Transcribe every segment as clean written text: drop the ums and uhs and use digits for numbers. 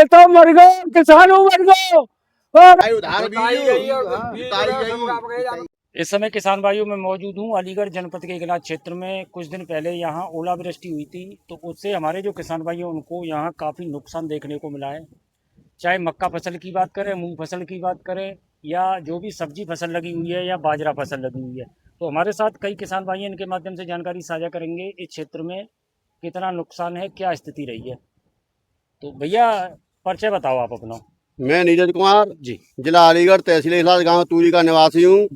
तो मर गो, किसानों मर गो। इस समय किसान भाइयों में मौजूद हूँ अलीगढ़ जनपद के इगलास क्षेत्र में। कुछ दिन पहले यहाँ ओलावृष्टि हुई थी, तो उससे हमारे जो किसान भाई हैं उनको यहाँ काफ़ी नुकसान देखने को मिला है। चाहे मक्का फसल की बात करें, मूंग फसल की बात करें, या जो भी सब्जी फसल लगी हुई है या बाजरा फसल लगी हुई है, तो हमारे साथ कई किसान भाई हैं। इनके माध्यम से जानकारी साझा करेंगे इस क्षेत्र में कितना नुकसान है, क्या स्थिति रही है। तो भैया परिचय बताओ आप अपना। मैं नीरज कुमार जी। जिला अलीगढ़ तहसील इगलास गांव तूरी का निवासी हूँ।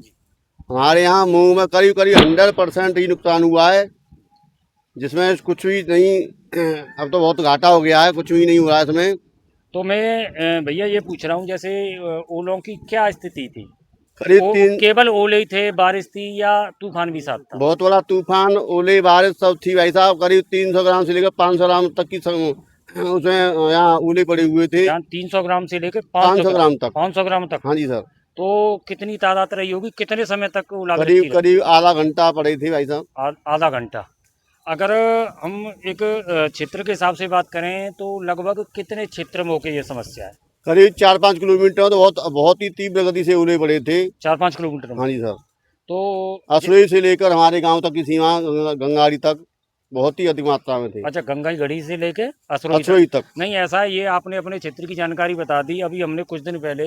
हमारे यहाँ मूंग में करीब करीब 100% ही नुकसान हुआ है, जिसमें कुछ भी नहीं। अब तो बहुत घाटा हो गया है, कुछ भी नहीं हुआ है इसमें। तो मैं भैया ये पूछ रहा हूँ, जैसे ओलों की क्या स्थिति थी? करीब केवल ओले ही थे, बारिश थी या तूफान भी साथ था? बहुत बड़ा तूफान, ओले, बारिश सब थी भाई साहब। करीब 300 ग्राम से लेकर 500 ग्राम तक की उसमें यहाँ ओले पड़े हुए थे। 300 ग्राम से लेकर 500 ग्राम तक। 500 ग्राम तक। हाँ जी सर। तो कितनी तादाद रही होगी, कितने समय तक ओलावृष्टि करीब करीब आधा घंटा पड़े थे भाई साहब। आधा घंटा। अगर हम एक क्षेत्र के हिसाब से बात करें तो लगभग कितने क्षेत्र में होके ये समस्या है? करीब 4-5 किलोमीटर, तो बहुत ही तीव्र गति से ओले पड़े थे। 4-5 किलोमीटर में? हाँ जी सर। तो असरोई से लेकर हमारे गांव तक की सीमा गंगाड़ी तक बहुत ही अधिक मात्रा में थे। अच्छा, गंगाई गढ़ी से लेके असरोई तक। नहीं, ऐसा है, ये आपने अपने क्षेत्र की जानकारी बता दी। अभी हमने कुछ दिन पहले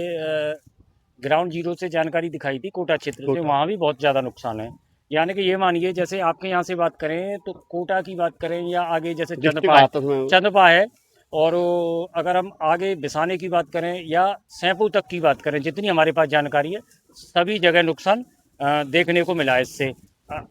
ग्राउंड जीरो से जानकारी दिखाई थी कोटा क्षेत्र से, वहाँ भी बहुत ज़्यादा नुकसान है। यानी कि ये मानिए, जैसे आपके यहाँ से बात करें तो कोटा की बात करें या आगे जैसे चंदपा है, और अगर हम आगे बिसाने की बात करें या सैंपू तक की बात करें, जितनी हमारे पास जानकारी है सभी जगह नुकसान देखने को मिला है इससे।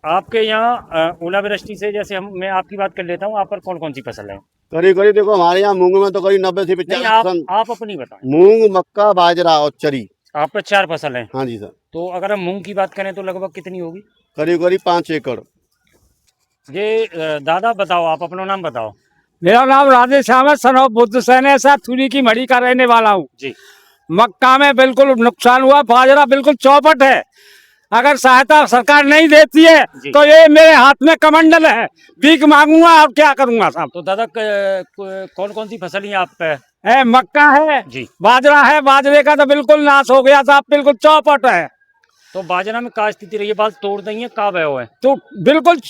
आपके यहाँ ओलावृष्टि से, जैसे मैं आपकी बात कर लेता हूँ, आप पर कौन कौन सी फसल है? करीब करीब देखो, हमारे यहाँ मूंग में तो करीब 90 से 95%। आप अपनी बताएं। मूंग, मक्का, बाजरा और चरी। आप पे 4 फसल है? हाँ जी सर। तो अगर हम मूंग की बात करें तो लगभग कितनी होगी? करीब करीब 5 एकड़। ये दादा बताओ, आप अपना नाम बताओ। मेरा नाम राजेश श्याम है, सन ऑफ बुद्ध सेन है सर, थुरी की मड़ी का रहने वाला हूँ जी। मक्का में बिल्कुल नुकसान हुआ, बाजरा बिल्कुल चौपट है। अगर सहायता सरकार नहीं देती है तो ये मेरे हाथ में कमंडल है, भीख मांगूंगा और क्या करूंगा साहब। तो दादा कौन कौन सी फसल है आप पे? है मक्का है जी, बाजरा है। बाजरे का तो बिल्कुल नाश हो गया साहब, बिल्कुल चौपट है। तो बाजरा में क्या स्थिति रही है? बाल तोड़ देंगे, कहाँ गए हुए? तो बिल्कुल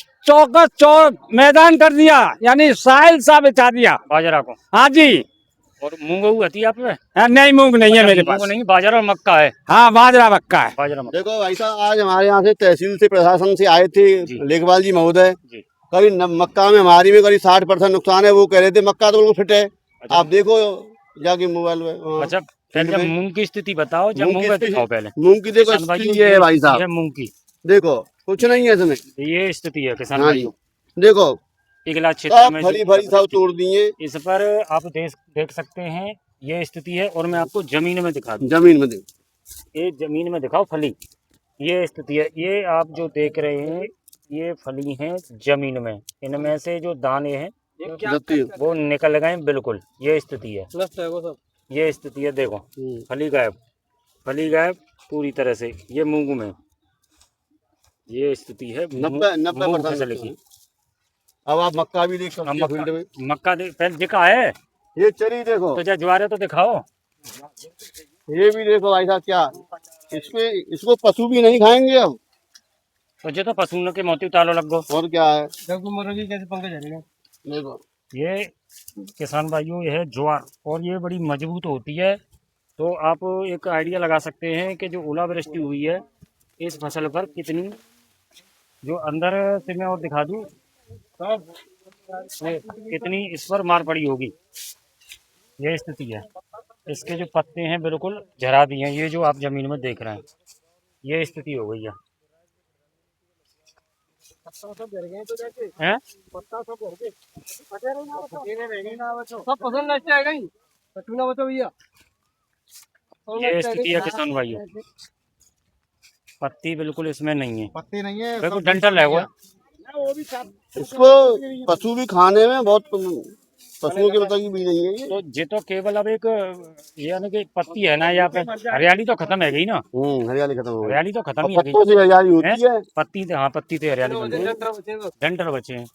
मैदान कर दिया, यानी साहिल सा बिछा दिया बाजरा को। हाँ जी। और मूंग होती है आप पे? नहीं, मूंग नहीं है मेरे पास। नहीं, बाजरा और मक्का है। हाँ, बाजरा मक्का है। बाजरा मक्का। देखो भाई साहब, आज हमारे यहाँ से तहसील से प्रशासन से आए थे लेखपाल जी महोदय। करीब मक्का में हमारी में करीब 60% नुकसान है। वो कह रहे थे मक्का तो बिल्कुल फिट है। अच्छा। आप देखो जाके मोबाइल में। अच्छा, पहले मूंग की स्थिति बताओ। जब मूंग दिखाओ पहले। मूंग की देखो स्थिति ये है भाई साहब। मूंग की देखो कुछ नहीं है इसमें, ये स्थिति है किसान हाँ भाइयों। देखो इगलास क्षेत्र में भरी भरी सब तोड़ दिए। इस पर आप देख सकते हैं, ये स्थिति है। और मैं आपको जमीन में दिखा दूं। जमीन में देखो, ये जमीन में दिखाओ फली, ये स्थिति है। ये आप जो देख रहे हैं ये फली है जमीन में, इनमें से जो दाने हैं वो निकल गए बिल्कुल। ये स्थिति है, ये स्थिति है। देखो फली गायब, फली गायब पूरी तरह से। ये मूंग में ये स्थिति है, 90% फसल की। अब आप मक्का भी देख सकते हो फील्ड में। मक्का पहले दिखा है, ये चरी देखो। तो जा ज्वारे तो दिखाओ। ये भी देखो भाई साहब, क्या इसको पशु भी नहीं खाएंगे अब। तो जो तो पशुओं के मोती उतारो लगो। और क्या है, देखो ये किसान भाइयों, ये है ज्वार, और ये बड़ी मजबूत होती है। तो आप एक आइडिया लगा सकते हैं कि जो ओलावृष्टि हुई है इस फसल पर कितनी, जो अंदर से मैं और दिखा दूं कितनी इस पर मार पड़ी होगी। ये स्थिति है। इसके जो पत्ते हैं बिल्कुल झरा दिए हैं, ये जो आप जमीन में देख रहे हैं, ये स्थिति हो गई है। ये स्थिति है किसान भाइयों, पत्ती बिल्कुल इसमें नहीं है, पत्ते नहीं है, बिल्कुल डंठल है वो। इसको पशु भी खाने में बहुत, पशुओं के बताइए भी नहीं है ये। तो ये तो केवल अब एक यानी कि पत्ती है ना, यहाँ पे हरियाली तो खत्म है गई ना। हरियाली खत्म हो गई, हरियाली तो खत्म ही पत्तों से हरियाली होती है। पत्ती हाँ, पत्ती से हरियाली बनती है, डंठल बचे हैं।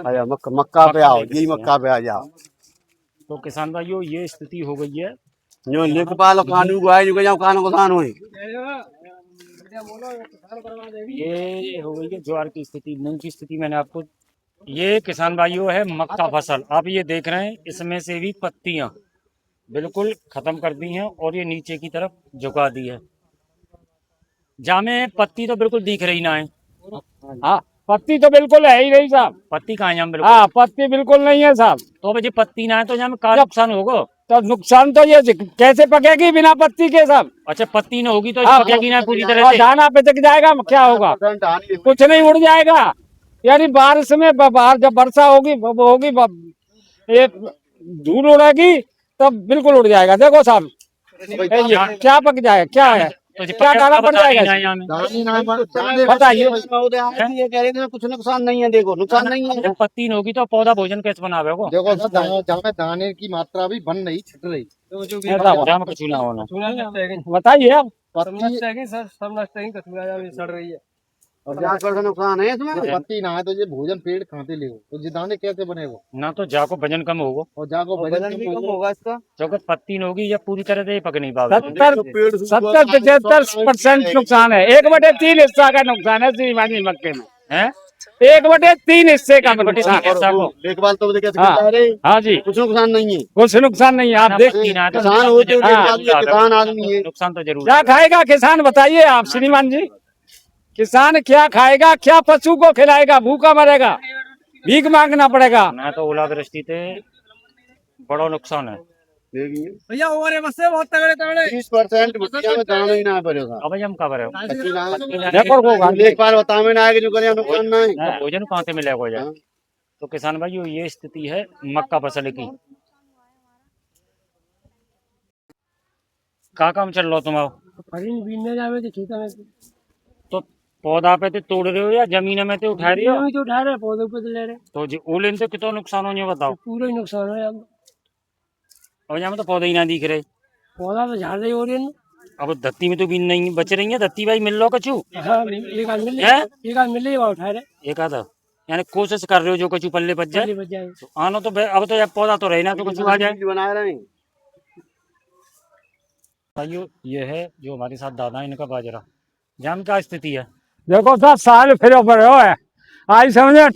आया मक्का पे आओ, यही मक्का पे आ जाओ। तो किसान भाइयों ये स्थिति हो गई है। जो लेखपाल कानून को आए जो के जाओ कानून किसान हुए ये हो गई है ज्वार की स्थिति, मूंग की स्थिति। मैंने आपको, ये किसान भाइयों है मक्का फसल। आप ये देख रहे हैं इसमें से भी पत्तियां बिल्कुल खत्म कर दी हैं और ये नीचे की तरफ झुका दी है। जामे पत्ती तो बिल्कुल दिख रही ना है। हाँ, पत्ती तो बिल्कुल है ही नहीं साहब। पत्ती कहाँ है यहाँ बिल्कुल? हाँ, पत्ती बिल्कुल नहीं है साहब। तो अब ये पत्ती ना है तो यहाँ का नुकसान होगा? तो नुकसान तो ये कैसे पकेगी बिना पत्ती के साहब? अच्छा, पत्ती ना होगी तो हाँ, पकेगी ना पूरी तरह और से? दाना पिचक जाएगा, क्या होगा? कुछ नहीं, उड़ जाएगा। यानी बारिश में बाहर जब वर्षा होगी ये धूल उड़ेगी तब बिल्कुल उड़ जाएगा। देखो साहब ये क्या पक जाएगा, क्या है, तो ये क्या दाना पड़ जाएगा? यहाँ में बताइए। ये कह रहे थे कुछ नुकसान नहीं है, देखो नुकसान नहीं है। जब पत्ती न होगी तो पौधा भोजन कैसे बनावे हो? देखो जहाँ में दाने की मात्रा भी बन रही, छिट रही। जहाँ में कचूना होना। बताइए आप। सड़ रही है और 50% नुकसान है इसमें। पत्ती ना है तो ये भोजन पेड़ खाते ले, तो ये दाने कैसे बनेगा? ना तो जाको वजन कम होगा और जाको वजन भी कम होगा इसका। जो अगर पत्ती न होगी या पूरी तरह से पक नहीं पावे। 70-75% नुकसान है। 1/3 हिस्सा का नुकसान है श्रीमानी मक्के में है। 1/3 हिस्से का नुकसान है। देखभाल तो कैसे हाँ, करता है? हाँ जी, कुछ नुकसान नहीं है। कुछ नुकसान नहीं है। आप देख, किसान होते किसान आदमी है। नुकसान तो जरूर। क्या खाएगा किसान, बताइए आप श्रीमान जी? किसान क्या खाएगा, क्या पशु को खिलाएगा? भूखा मरेगा, भीख मांगना पड़ेगा। ना तो ओलावृष्टि से बड़ा नुकसान है। भैया हमारे बस्से बहुत तगड़े 30% भुट्टिया में दाना ही ना पड़ेगा। अब हम कवर है लेखपाल बतावे ना है कि जो करे नुकसान ना है। भोजन कहाँ से मिलेगा यार? तो किसान भाइयों ये स्थिति है मक्का फसल की। का काम चल रहा तुम्हारा? तो पौधा पे तो तोड़ रहे हो या जमीन में तो उठा रहे हो? तो उठा रहे, पौधों पे तो ले रहे। तो जी ओले से कितना नुकसान हो, ये बताओ। पूरा ही नुकसान है। अब यहाँ में तो पौधे ही ना दिख रहे। पौधा तो झाड़ रही हो रही है ना। अब धरती में तो भी नहीं बच रही है। धरती भाई मिल लो कचू? हाँ, एक आध मिल है, एक आध मिल रही है, उठा रहे। एक आधा यानी कोशिश कर रहे हो जो कचू पल्ले बच जाए। बच जाए। तो आनो तो अब तो यार पौधा तो रहे ना तो कचू आ जाए। बना रहे हैं। भाइयों ये है जो हमारे साथ दादा है, इनका बाजरा। जाम क्या स्थिति है? देखो साहब, साल फिर है। आज समझे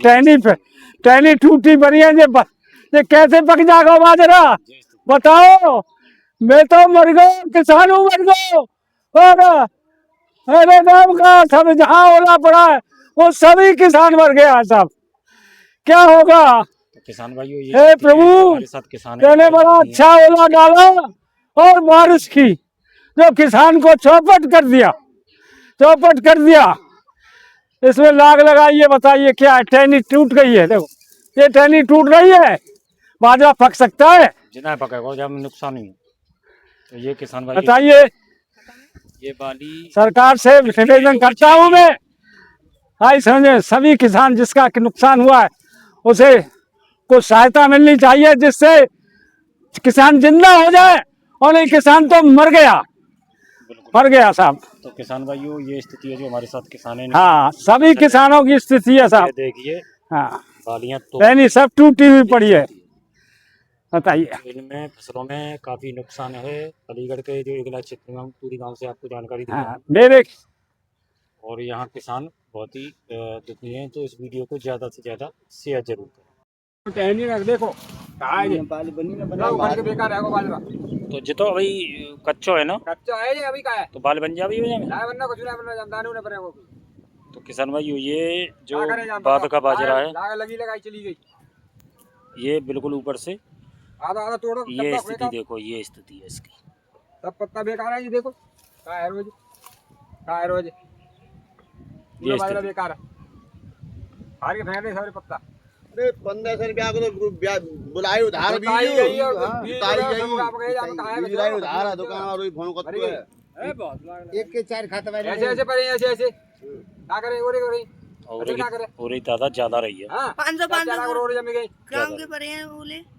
टहनी टूटी पड़ी है। ये कैसे पक जाएगा बाजरा, बताओ? मैं तो मर गया, किसान हूँ, मर गया। और मेरे गाँव का सब जहाँ ओला पड़ा है वो सभी किसान मर गया साहब। क्या होगा? तो किसान भाइयों ये हे प्रभु, हमारे साथ किसान मैंने बड़ा अच्छा ओला डाला और बारिश की जो किसान को चौपट कर दिया। इसमें लाग लगाइए, बताइए क्या है? टहनी टूट गई है। देखो ये टहनी टूट रही है, बाजरा पक सकता है? जितना पकेगा जब नुकसान ही। तो ये किसान भाई बताइए। ये बाली सरकार से निवेदन करता हूँ मैं, आई समझे सभी किसान जिसका नुकसान हुआ है उसे कुछ सहायता मिलनी चाहिए जिससे किसान जिंदा हो जाए। और नहीं किसान तो मर गया साहब। तो किसान भाइयों ये स्थिति है जो हमारे साथ किसान है। हाँ, सभी किसानों की स्थिति है साहब। देखिए हाँ, बालियां तो टहनी सब टूटी हुई पड़ी है। बताइए। इनमें फसलों में काफी नुकसान है। अलीगढ़ के जो इगला क्षेत्र में पूरी गांव से आपको जानकारी दी हाँ, मेरे और यहाँ किसान बहुत ही दुखी हैं। तो इस वीडियो को ज़्यादा से ज़्यादा शेयर जरूर करें। टहनी रख देखो तो जितो अभी कच्चो है ना, कच्चा है ये अभी का है तो बाल बन जा भी हो जाए। लाए वरना कुछ ना बनना जानदानू ना पड़ेगा। तो किसान भाई ये जो बाद का बाजरा है लाग लगी लगाई चली गई। ये बिल्कुल ऊपर से आधा तोड़ो। ये स्थिति देखो, ये स्थिति है इसकी। सब पत्ता बेकार है। ये देखो का है रोज ये बाजरा स्थिति। बेकार है। हार के फेंक दे सारे पत्ता। अरे 1500 रुपया को तो बुलाई उधार भी बताई गई और बुलाई उधार है दुकान वालों फोन करते हैं। एक के 4 खाता वाले ऐसे पड़े ऐसे ना करे और दादा ज्यादा रही है। हां 500 500 ग्राम के पड़े हैं बोले।